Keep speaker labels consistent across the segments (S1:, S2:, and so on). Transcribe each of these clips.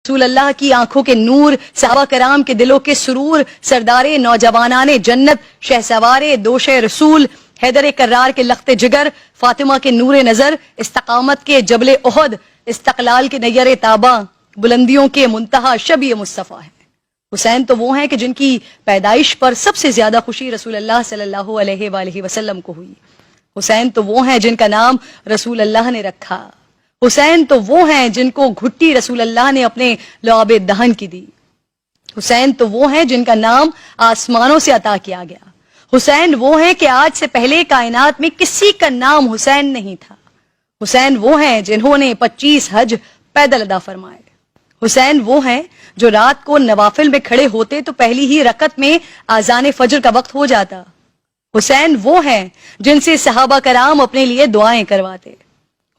S1: رسول اللہ کی آنکھوں کے نور، صحابہ کرام کے دلوں کے سرور، سردار نوجوانان جنت، شہسوار دوش رسول، حیدر کرار کے لخت جگر، فاطمہ کے نور نظر، استقامت کے جبل احد، استقلال کے نیر تاباں، بلندیوں کے منتہا شبیہ مصطفیٰ ہے۔ حسین تو وہ ہیں کہ جن کی پیدائش پر سب سے زیادہ خوشی رسول اللہ صلی اللہ علیہ وآلہ وسلم کو ہوئی۔ حسین تو وہ ہیں جن کا نام رسول اللہ نے رکھا۔ حسین تو وہ ہیں جن کو گھٹی رسول اللہ نے اپنے لعاب دہن کی دی۔ حسین تو وہ ہیں جن کا نام آسمانوں سے عطا کیا گیا۔ حسین وہ ہیں کہ آج سے پہلے کائنات میں کسی کا نام حسین نہیں تھا۔ حسین وہ ہیں جنہوں نے 25 حج پیدل ادا فرمائے۔ حسین وہ ہیں جو رات کو نوافل میں کھڑے ہوتے تو پہلی ہی رکعت میں اذان فجر کا وقت ہو جاتا۔ حسین وہ ہیں جن سے صحابہ کرام اپنے لیے دعائیں کرواتے۔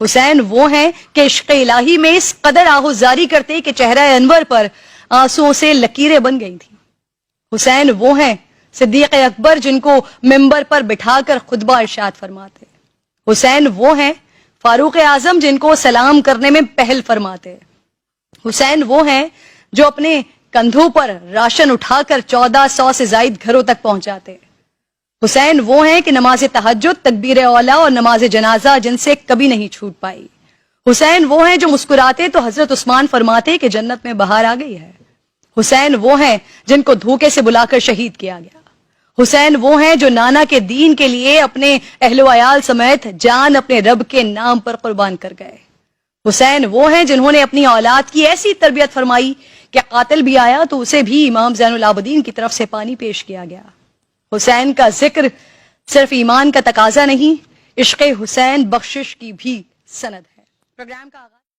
S1: حسین وہ ہیں کہ عشق الہی میں اس قدر آہوزاری کرتے کہ چہرہ انور پر آنسوؤں سے لکیریں بن گئی تھیں۔ حسین وہ ہیں صدیق اکبر جن کو ممبر پر بٹھا کر خطبہ ارشاد فرماتے۔ حسین وہ ہیں فاروق اعظم جن کو سلام کرنے میں پہل فرماتے۔ حسین وہ ہیں جو اپنے کندھوں پر راشن اٹھا کر 1400 سے زائد گھروں تک پہنچاتے۔ حسین وہ ہیں کہ نماز تہجد، تکبیر اولیٰ اور نماز جنازہ جن سے کبھی نہیں چھوٹ پائی۔ حسین وہ ہیں جو مسکراتے تو حضرت عثمان فرماتے کہ جنت میں بہار آ گئی ہے۔ حسین وہ ہیں جن کو دھوکے سے بلا کر شہید کیا گیا۔ حسین وہ ہیں جو نانا کے دین کے لیے اپنے اہل و عیال سمیت جان اپنے رب کے نام پر قربان کر گئے۔ حسین وہ ہیں جنہوں نے اپنی اولاد کی ایسی تربیت فرمائی کہ قاتل بھی آیا تو اسے بھی امام زین العابدین کی طرف سے پانی پیش کیا گیا۔ حسین کا ذکر صرف ایمان کا تقاضا نہیں، عشق حسین بخشش کی بھی سند ہے۔ پروگرام کا